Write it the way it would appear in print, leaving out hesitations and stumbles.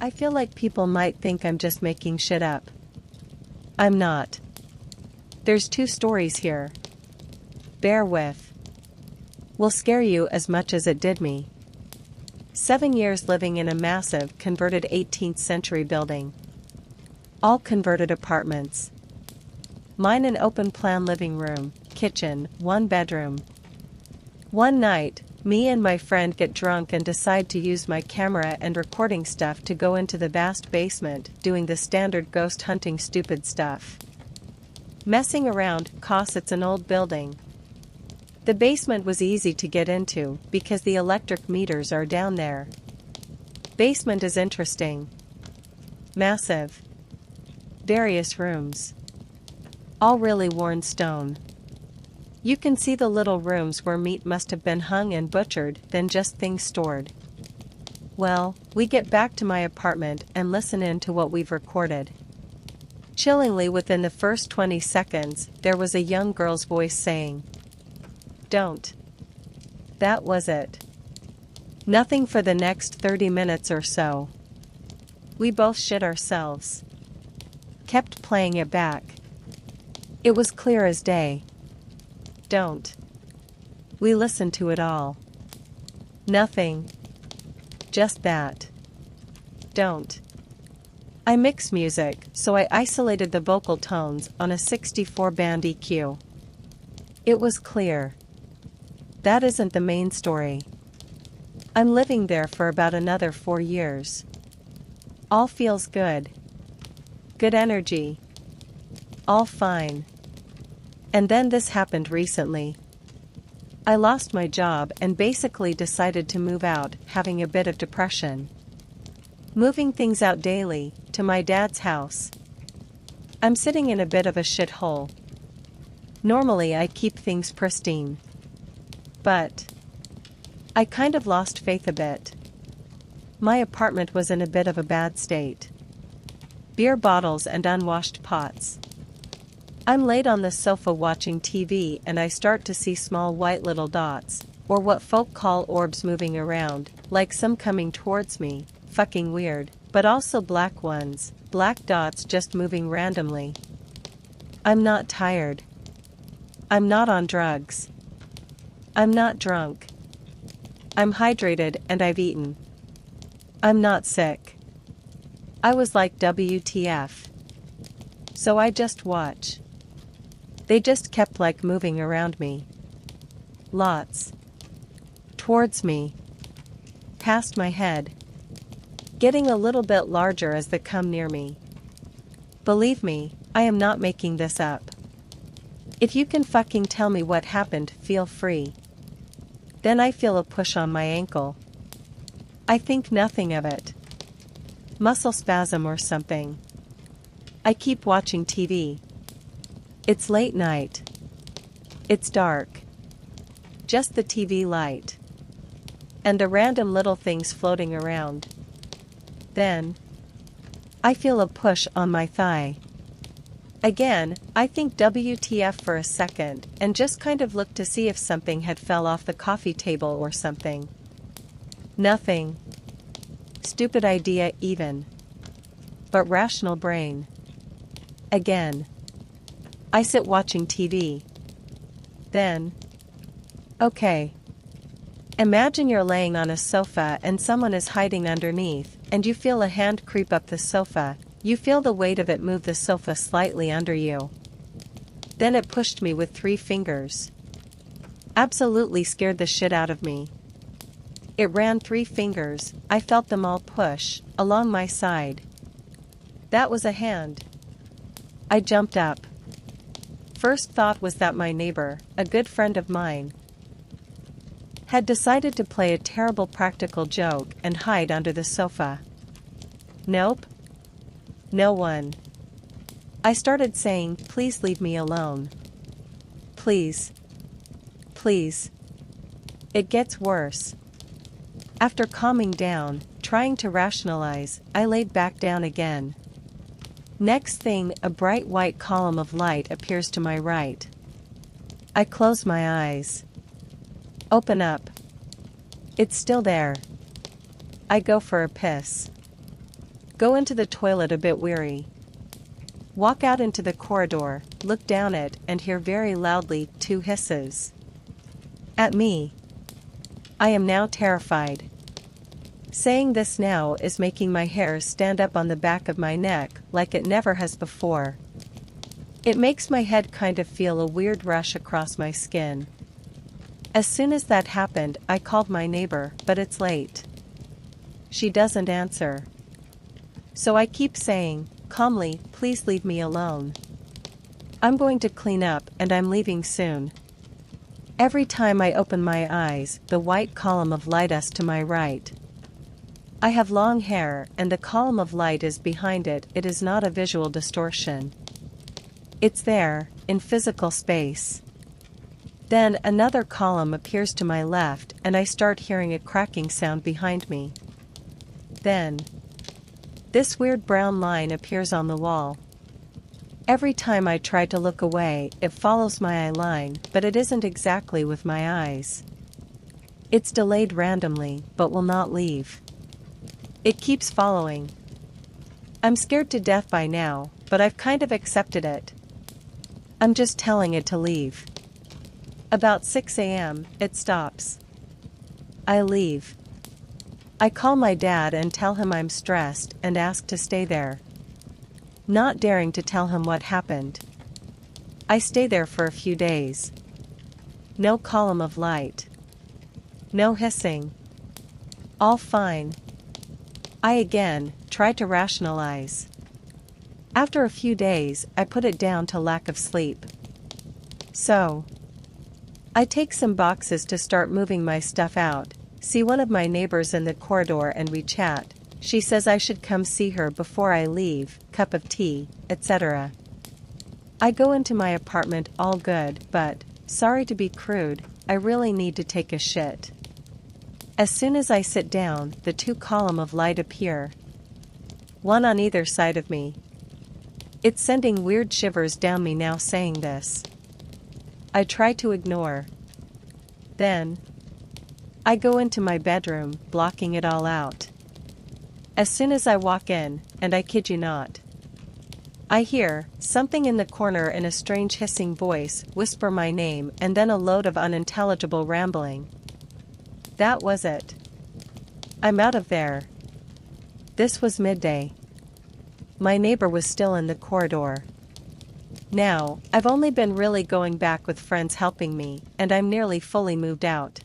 I feel like people might think I'm just making shit up. I'm not. There's 2 stories here. Bear with. Will scare you as much as it did me. 7 years living in a massive, converted 18th century building. All converted apartments. Mine an open-plan living room, kitchen, 1 bedroom. One night, me and my friend get drunk and decide to use my camera and recording stuff to go into the vast basement, doing the standard ghost hunting stupid stuff. Messing around, 'cause it's an old building. The basement was easy to get into, because the electric meters are down there. Basement is interesting. Massive. Various rooms. All really worn stone. You can see the little rooms where meat must have been hung and butchered, then just things stored. Well, we get back to my apartment and listen in to what we've recorded. Chillingly within the first 20 seconds, there was a young girl's voice saying, "Don't." That was it. Nothing for the next 30 minutes or so. We both shit ourselves. Kept playing it back. It was clear as day. Don't. We listened to it all. Nothing. Just that. Don't. I mix music, so I isolated the vocal tones on a 64-band EQ. It was clear. That isn't the main story. I'm living there for about another 4 years. All feels good. Good energy. All fine. And then this happened recently. I lost my job and basically decided to move out, having a bit of depression. Moving things out daily, to my dad's house. I'm sitting in a bit of a shithole. Normally I keep things pristine. But I kind of lost faith a bit. My apartment was in a bit of a bad state. Beer bottles and unwashed pots. I'm laid on the sofa watching TV and I start to see small white little dots, or what folk call orbs moving around, like some coming towards me, fucking weird, but also black ones, black dots just moving randomly. I'm not tired. I'm not on drugs. I'm not drunk. I'm hydrated and I've eaten. I'm not sick. I was like WTF. So I just watch. They just kept like moving around me. Lots. Towards me. Past my head. Getting a little bit larger as they come near me. Believe me, I am not making this up. If you can fucking tell me what happened, feel free. Then I feel a push on my ankle. I think nothing of it. Muscle spasm or something. I keep watching TV. It's late night. It's dark. Just the TV light. And the random little things floating around. Then I feel a push on my thigh. Again, I think WTF for a second, and just kind of look to see if something had fell off the coffee table or something. Nothing. Stupid idea even. But rational brain. Again. I sit watching TV. Then. Okay. Imagine you're laying on a sofa and someone is hiding underneath, and you feel a hand creep up the sofa. You feel the weight of it move the sofa slightly under you. Then it pushed me with 3 fingers. Absolutely scared the shit out of me. It ran 3 fingers, I felt them all push, along my side. That was a hand. I jumped up. First thought was that my neighbor, a good friend of mine, had decided to play a terrible practical joke and hide under the sofa. Nope. No one. I started saying, "Please leave me alone. Please. Please." It gets worse. After calming down, trying to rationalize, I laid back down again. Next thing, a bright white column of light appears to my right. I close my eyes. Open up. It's still there. I go for a piss. Go into the toilet a bit weary. Walk out into the corridor, look down it, and hear very loudly 2 hisses. At me. I am now terrified. Saying this now is making my hair stand up on the back of my neck like it never has before. It makes my head kind of feel a weird rush across my skin. As soon as that happened, I called my neighbor, but it's late. She doesn't answer. So I keep saying, calmly, please leave me alone. I'm going to clean up and I'm leaving soon. Every time I open my eyes, the white column of light is to my right. I have long hair and the column of light is behind it. It is not a visual distortion. It's there, in physical space. Then another column appears to my left and I start hearing a cracking sound behind me. Then, this weird brown line appears on the wall. Every time I try to look away, it follows my eye line, but it isn't exactly with my eyes. It's delayed randomly, but will not leave. It keeps following. I'm scared to death by now, but I've kind of accepted it. I'm just telling it to leave. About 6 a.m., it stops. I leave. I call my dad and tell him I'm stressed and ask to stay there. Not daring to tell him what happened. I stay there for a few days. No column of light. No hissing. All fine. I again try to rationalize. After a few days, I put it down to lack of sleep. So, I take some boxes to start moving my stuff out, see one of my neighbors in the corridor and we chat. She says I should come see her before I leave, cup of tea, etc. I go into my apartment all good, but, sorry to be crude, I really need to take a shit. As soon as I sit down, the 2 columns of light appear. One on either side of me. It's sending weird shivers down me now saying this. I try to ignore. Then, I go into my bedroom, blocking it all out. As soon as I walk in, and I kid you not, I hear something in the corner in a strange hissing voice whisper my name and then a load of unintelligible rambling. That was it. I'm out of there. This was midday. My neighbor was still in the corridor. Now, I've only been really going back with friends helping me, and I'm nearly fully moved out.